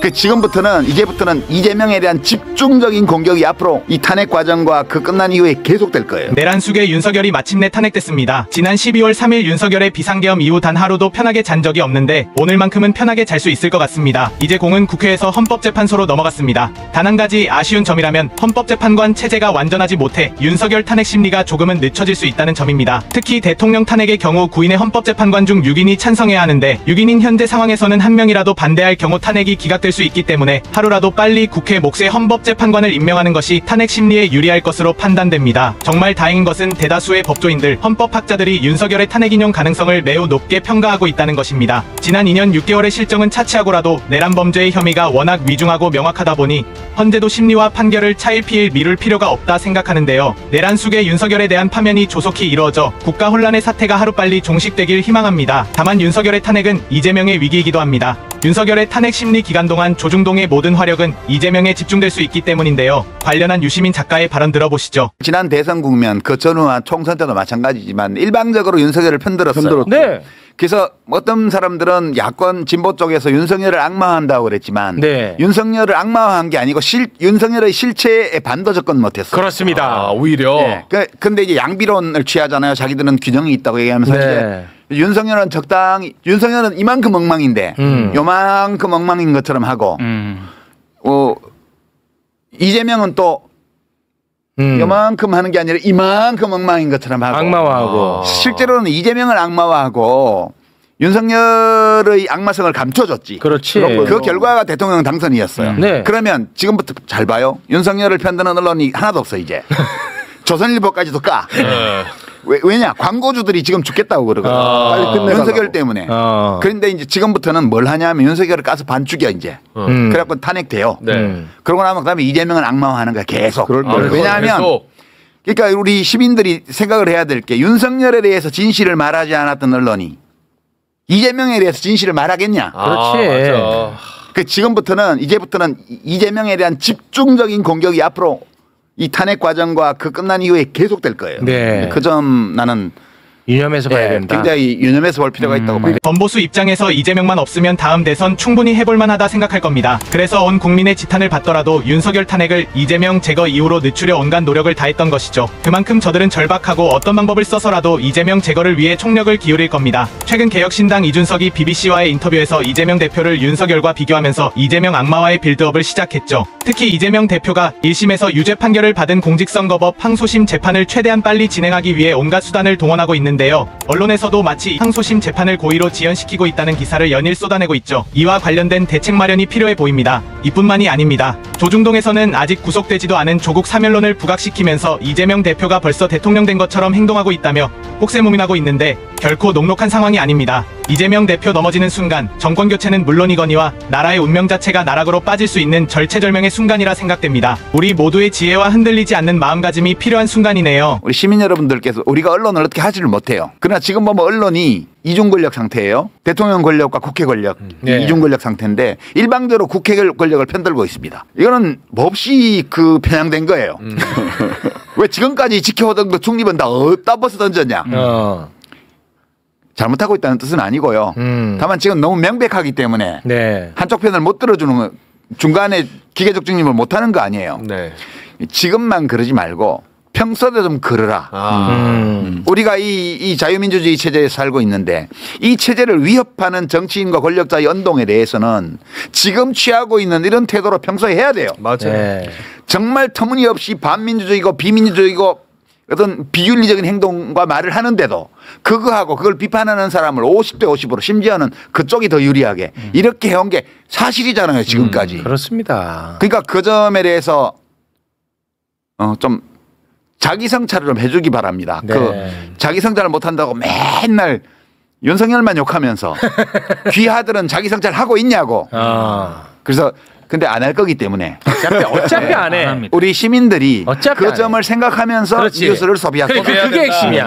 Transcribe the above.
그 지금부터는 이제부터는 이재명에 대한 집중적인 공격이 앞으로 이 탄핵 과정과 그 끝난 이후에 계속될 거예요. 내란 속에 윤석열이 마침내 탄핵됐습니다. 지난 12월 3일 윤석열의 비상계엄 이후 단 하루도 편하게 잔 적이 없는데 오늘만큼은 편하게 잘 수 있을 것 같습니다. 이제 공은 국회에서 헌법재판소로 넘어갔습니다. 단 한 가지 아쉬운 점이라면 헌법재판관 체제가 완전하지 못해 윤석열 탄핵 심리가 조금은 늦춰질 수 있다는 점입니다. 특히 대통령 탄핵의 경우 9인의 헌법재판관 중 6인이 찬성해야 하는데 6인인 현재 상황에서는 한 명이라도 반대할 경우 탄핵이 기각될 수 있기 때문에 하루라도 빨리 국회 몫의 헌법재판관을 임명하는 것이 탄핵 심리에 유리할 것으로 판단됩니다. 정말 다행인 것은 대다수의 법조인들, 헌법학자들이 윤석열의 탄핵 인용 가능성을 매우 높게 평가하고 있다는 것입니다. 지난 2년 6개월의 실정은 차치하고라도 내란 범죄의 혐의가 워낙 위중하고 명확하다 보니 헌재도 심리와 판결을 차일피일 미룰 필요가 없다 생각하는데요. 내란 속의 윤석열에 대한 파면이 조속히 이루어져 국가 혼란의 사태가 하루빨리 종식되길 희망합니다. 다만 윤석열의 탄핵은 이재명의 위기이기도 합니다. 윤석열의 탄핵 심리 기간 동안 조중동의 모든 화력은 이재명에 집중될 수 있기 때문인데요. 관련한 유시민 작가의 발언 들어보시죠. 지난 대선 국면 그 전후와 총선 때도 마찬가지지만 일방적으로 윤석열을 편들었어요. 네. 그래서 어떤 사람들은 야권 진보 쪽에서 윤석열을 악마화한다고 그랬지만 네. 윤석열을 악마화한 게 아니고 윤석열의 실체에 반도 접근 못했어요. 그렇습니다. 오히려. 네. 근데 이제 양비론을 취하잖아요. 자기들은 규정이 있다고 얘기하면서 네. 윤석열은 적당히 윤석열은 이만큼 엉망인데 요만큼 엉망인 것처럼 하고 이재명은 또 요만큼 하는 게 아니라 이만큼 엉망인 것처럼 하고 악마화하고 실제로는 이재명을 악마화하고 윤석열의 악마성을 감춰줬지. 그렇지. 그 결과가 대통령 당선이었어요. 네. 그러면 지금부터 잘 봐요. 윤석열을 편드는 언론이 하나도 없어 이제. 조선일보까지도 까. 왜냐 광고주들이 지금 죽겠다고 그러거든. 빨리 끝내달라고. 윤석열 때문에. 그런데 이제 지금부터는 뭘 하냐면 윤석열을 까서 반죽여 이제. 그래갖고 탄핵돼요. 네. 그러고 나면 그다음에 이재명은 악마화하는 거야 계속. 거예요. 왜냐하면 그러니까 우리 시민들이 생각을 해야 될 게 윤석열에 대해서 진실을 말하지 않았던 언론이 이재명에 대해서 진실을 말하겠냐. 그렇지. 맞아. 그 지금부터는 이제부터는 이재명에 대한 집중적인 공격이 앞으로 이 탄핵 과정과 그 끝난 이후에 계속될 거예요. 네. 그 점 나는 유념해서 봐야 된다. 굉장히 유념해서 볼 필요가 있다고 봐요. 범보수 입장에서 이재명만 없으면 다음 대선 충분히 해볼만하다 생각할 겁니다. 그래서 온 국민의 지탄을 받더라도 윤석열 탄핵을 이재명 제거 이후로 늦추려 온갖 노력을 다했던 것이죠. 그만큼 저들은 절박하고 어떤 방법을 써서라도 이재명 제거를 위해 총력을 기울일 겁니다. 최근 개혁신당 이준석이 BBC와의 인터뷰에서 이재명 대표를 윤석열과 비교하면서 이재명 악마화의 빌드업을 시작했죠. 특히 이재명 대표가 1심에서 유죄 판결을 받은 공직선거법 항소심 재판을 최대한 빨리 진행하기 위해 온갖 수단을 동원하고 있는데요. 언론에서도 마치 항소심 재판을 고의로 지연시키고 있다는 기사를 연일 쏟아내고 있죠. 이와 관련된 대책 마련이 필요해 보입니다. 이뿐만이 아닙니다. 조중동에서는 아직 구속되지도 않은 조국 사면론을 부각시키면서 이재명 대표가 벌써 대통령 된 것처럼 행동하고 있다며 혹세무민하고 있는데 결코 녹록한 상황이 아닙니다. 이재명 대표 넘어지는 순간 정권 교체는 물론이거니와 나라의 운명 자체가 나락으로 빠질 수 있는 절체절명의 순간이라 생각됩니다. 우리 모두의 지혜와 흔들리지 않는 마음가짐이 필요한 순간이네요. 우리 시민 여러분들께서 우리가 언론을 어떻게 하지를 못해요. 그러나 지금 보면 언론이 이중 권력 상태예요. 대통령 권력과 국회 권력 이중 권력 상태인데 일방적으로 국회 권력을 편들고 있습니다. 이거는 몹시 편향된 거예요. 왜 지금까지 지켜오던 그 중립은 다 어디다 벗어 던졌냐. 잘못하고 있다는 뜻은 아니고요. 다만 지금 너무 명백하기 때문에 한쪽 편을 못 들어주는 거, 중간에 기계적 중립을 못하는 거 아니에요. 네. 지금만 그러지 말고 평소에도 좀 그러라. 우리가 이 자유민주주의 체제에 살고 있는데 이 체제를 위협하는 정치인과 권력자의 언동에 대해서는 지금 취하고 있는 이런 태도로 평소에 해야 돼요. 맞아요. 정말 터무니없이 반민주적이고 비민주적이고 어떤 비윤리적인 행동과 말을 하는데도 그거하고 그걸 비판하는 사람을 50대 50으로 심지어는 그쪽이 더 유리하게 이렇게 해온 게 사실이잖아요. 지금까지. 그렇습니다. 그러니까 그 점에 대해서 좀 자기 성찰을 좀 해주기 바랍니다. 자기 성찰을 못한다고 맨날 윤석열만 욕하면서 귀하들은 자기 성찰 하고 있냐고. 그래서 근데 안 할 거기 때문에 어차피 안 해. 우리 시민들이 그 안 해. 점을 생각하면서 그렇지. 뉴스를 소비할 겁니다. 그게 핵심이야.